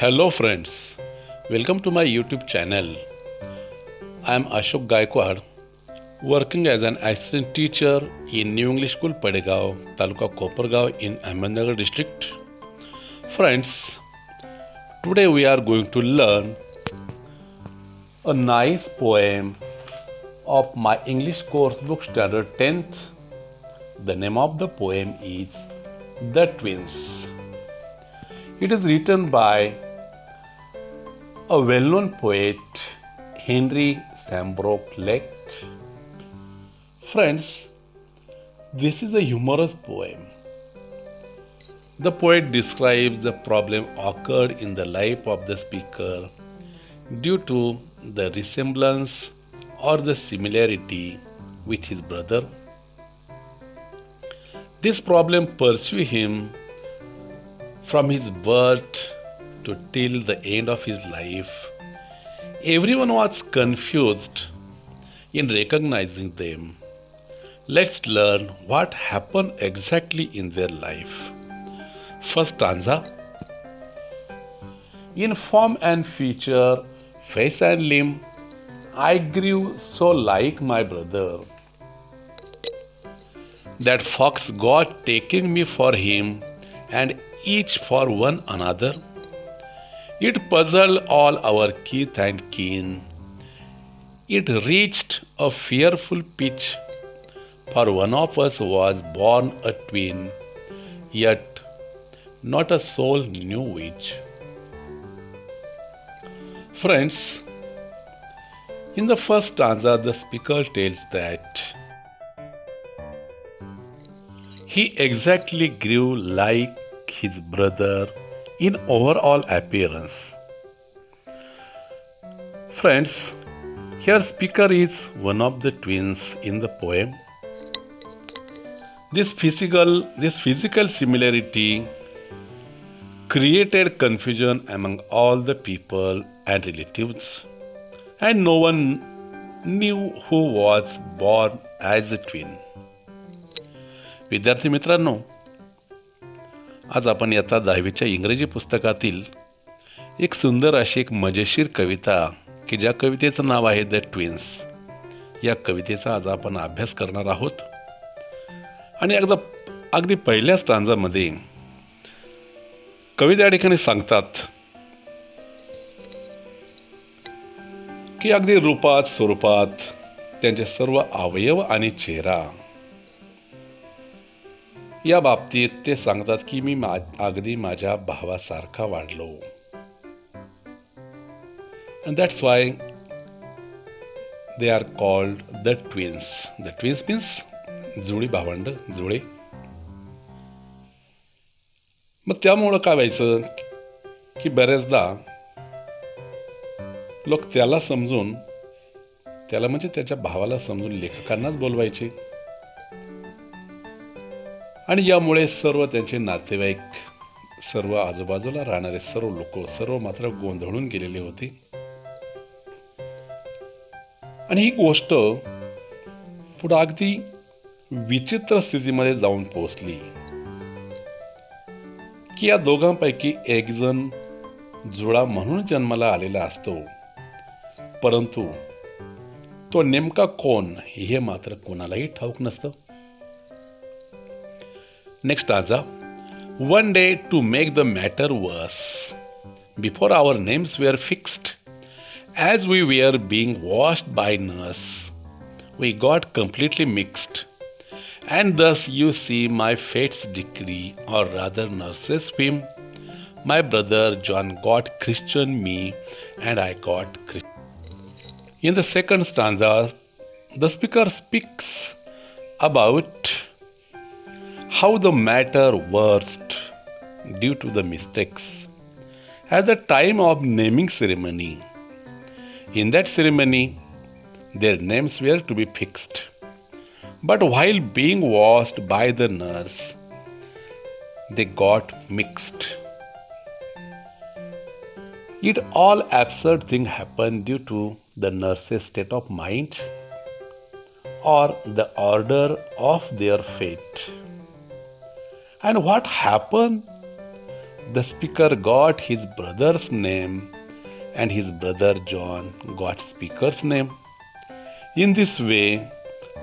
Hello friends, welcome to my YouTube channel. I am Ashok Gaikwad, working as an assistant teacher in New English School Padegaon, Taluka Kopargaon in Ahmednagar district. Friends, today we are going to learn a nice poem of my English course book standard 10th. The name of the poem is The Twins. It is written by a well-known poet, Henry Sambrook Lake. Friends, this is a humorous poem. The poet describes the problem occurred in the life of the speaker due to the resemblance or the similarity with his brother. This problem pursued him from his birth to till the end of his life. Everyone was confused in recognizing them. Let's learn what happened exactly in their life. First stanza. In form and feature, face and limb, I grew so like my brother that fox got taking me for him and each for one another. It puzzled all our kith and kin. It reached a fearful pitch, for one of us was born a twin, yet not a soul knew which. Friends, in the first stanza, the speaker tells that he exactly grew like his brother in overall appearance. Friends, here speaker is one of the twins in the poem. This physical similarity created confusion among all the people and relatives, and no one knew who was born as a twin. विद्यार्थी मित्रांनो, आज आपण इयत्ता 10वीच्या इंग्रजी पुस्तकातील एक सुंदर अशी एक मजेशीर कविता की ज्या कवितेचं नाव आहे द ट्विन्स, या कवितेचा आज आपण अभ्यास करणार आहोत. आणि अगदी पहिल्या स्टांजामध्ये कवी त्या ठिकाणी सांगतात की अगदी रूपात स्वरूपात त्यांचे सर्व अवयव आणि चेहरा या बाबतीत ते सांगतात की मी अगदी माझ्या भावासारखा वाढलो. And that's why they are called the twins. The twins means जुळी भावंड, जुळे. मग त्यामुळं काय व्हायचं की बऱ्याचदा लोक त्याला म्हणजे त्याच्या भावाला समजून लेखकांनाच बोलवायचे. आणि यामुळे सर्व त्यांचे नातेवाईक, सर्व आजूबाजूला राहणारे सर्व लोक, सर्व मात्र गोंधळून गेलेले होते. आणि ही गोष्ट पुढे अगदी विचित्र स्थितीमध्ये जाऊन पोहोचली की या दोघांपैकी एक जण जुळा म्हणून जन्माला आलेला असतो, परंतु तो नेमका कोण हे मात्र कोणालाही ठाऊक नसतं. Next stanza. One day, to make the matter worse, before our names were fixed, as we were being washed by nurse, we got completely mixed. And thus you see my fate's decree, or rather nurse's whim. My brother John got Christian me, and I got Christian. In the second stanza, the speaker speaks about how the matter worst due to the mistakes at the time of naming ceremony. In that ceremony, their names were to be fixed. But while being washed by the nurse, they got mixed. It all absurd thing happened due to the nurse's state of mind or the order of their fate. And what happened The speaker got his brother's name and his brother John got speaker's name. In this way,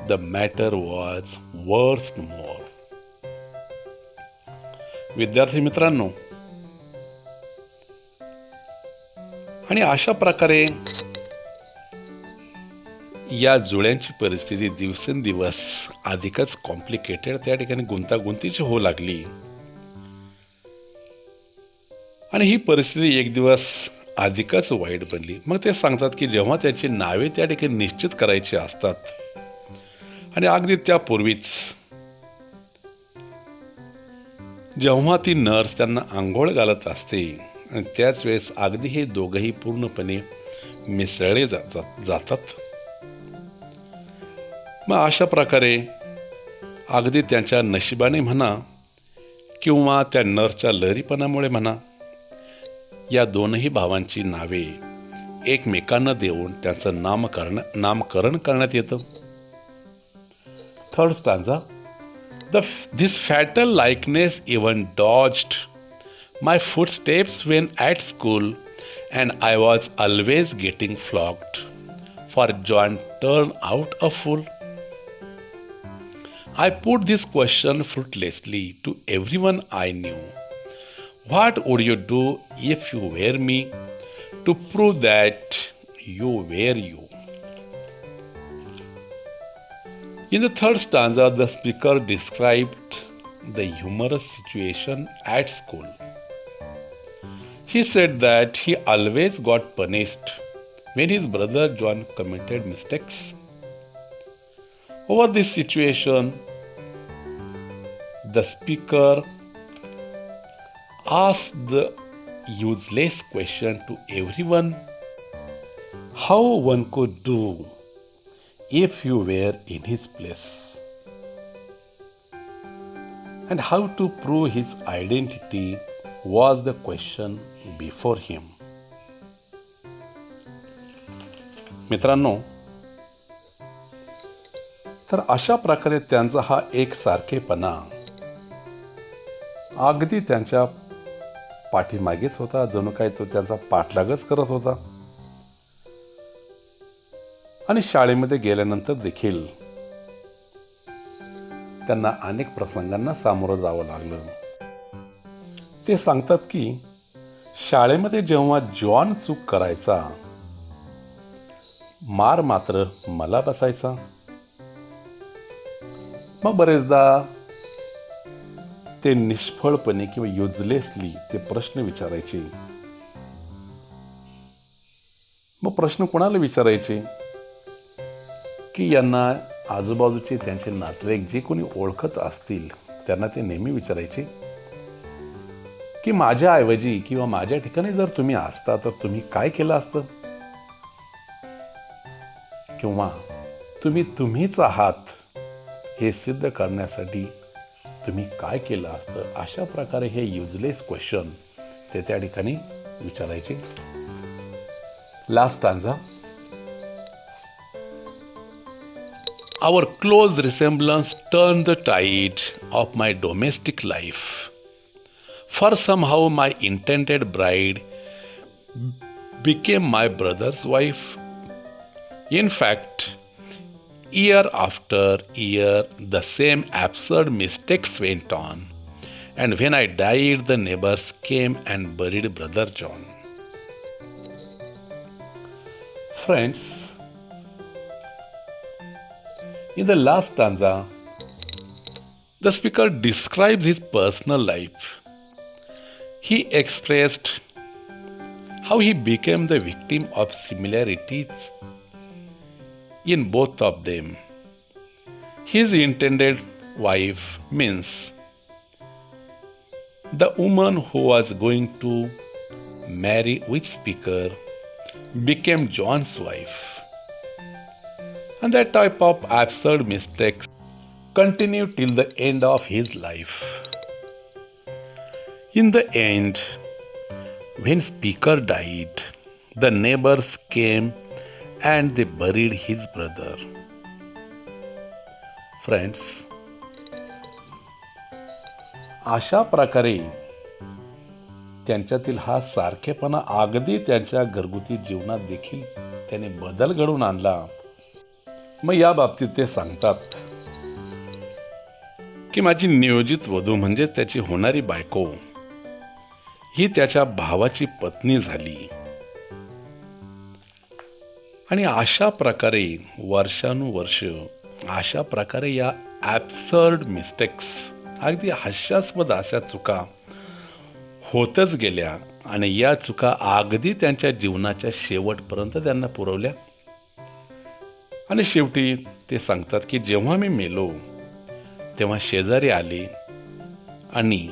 the matter was worse more. विद्यार्थी मित्रांनो, आणि अशा प्रकारे या जुळ्यांची परिस्थिती दिवसेंदिवस अधिकच complicated, त्या ठिकाणी गुंतागुंतीची होऊ लागली. आणि ही परिस्थिती एक दिवस अधिकच वाईट बनली. मग ते सांगतात की जेव्हा त्याची नावे त्या ठिकाणी निश्चित करायची असतात आणि अगदी त्यापूर्वीच जेव्हा ती नर्स त्यांना आंघोळ घालत असते आणि त्याच वेळेस अगदी हे दोघंही पूर्णपणे मिसळले जातात. मग अशा प्रकारे अगदी त्यांच्या नशिबाने म्हणा किंवा त्या नर्सच्या लहरीपणामुळे म्हणा, या दोनही भावांची नावे एकमेकांना देऊन त्यांचं नामकरण करण्यात येतं. Third stanza. This fatal likeness even dodged my footsteps when at school, and I was always getting flogged, for John turned out a fool. I put this question fruitlessly to everyone I knew. What would you do if you were me, to prove that you were you? In the third stanza, the speaker described the humorous situation at school. He said that he always got punished when his brother John committed mistakes. Over this situation, the speaker asked the useless question to everyone: how one could do if you were in his place, and how to prove his identity was the question before him. मित्रांनो, तर अशा प्रकारे त्यांचा हा एकसारखेपणा अगदी त्यांच्या पाठीमागेच होता, जणू काही तो त्यांचा पाठलागच करत होता. आणि शाळेमध्ये गेल्यानंतर देखील त्यांना अनेक प्रसंगांना सामोरं जावं लागलं. ते सांगतात की शाळेमध्ये जेव्हा जॉन चूक करायचा, मार मात्र मला बसायचा. मग बरेचदा ते निष्फळपणे किंवा युजलेसली ते प्रश्न विचारायचे. मग प्रश्न कोणाला विचारायचे की यांना आजूबाजूचे त्यांचे नातेवाईक जे कोणी ओळखत असतील त्यांना ते नेहमी विचारायचे की माझ्या ऐवजी किंवा माझ्या ठिकाणी जर तुम्ही असता तर तुम्ही काय केलं असतं, किंवा तुम्हीच आहात हे सिद्ध करण्यासाठी तुम्ही काय केलं असतं. अशा प्रकारे हे युजलेस क्वेश्चन ते त्या ठिकाणी विचारायचे. Last stanza. Our close resemblance turned the tide of my domestic life, for somehow my intended bride became my brother's wife. In fact, year after year, the same absurd mistakes went on, and when I died, the neighbors came and buried Brother John. Friends, in the last stanza, the speaker describes his personal life. He expressed how he became the victim of similarities in both of them. His intended wife means the woman who was going to marry with speaker became John's wife. And that type of absurd mistakes continued till the end of his life. In the end, when speaker died, the neighbors came and they buried his brother. Friends, अशा प्रकारे त्यांच्यातील हा सारखेपणा अगदी त्यांच्या घरगुती जीवनात देखील त्याने बदल घडवून आणला. मग या बाबतीत ते सांगतात की माझी नियोजित वधू म्हणजेच त्याची होणारी बायको ही त्याच्या भावाची पत्नी झाली. आणि अशा प्रकारे वर्षानुवर्ष अशा प्रकारे या ॲब्सर्ड मिस्टेक्स, अगदी हास्यास्पद अशा चुका होतच गेल्या आणि या चुका अगदी त्यांच्या जीवनाच्या शेवटपर्यंत त्यांना पुरवल्या. आणि शेवटी ते सांगतात की जेव्हा मी मेलो तेव्हा शेजारी आले आणि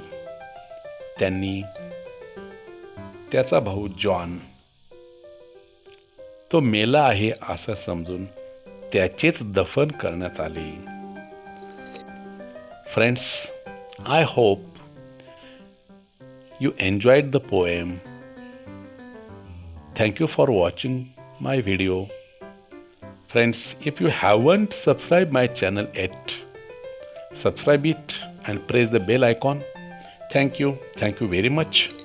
त्यांनी त्याचा भाऊ जॉन तो मेला आहे असं समजून त्याचेच दफन करण्यात आले. Friends, I hope you enjoyed the poem. Thank you for watching my video. Friends, if you haven't subscribed my channel yet, subscribe it and press the bell icon. Thank you very much.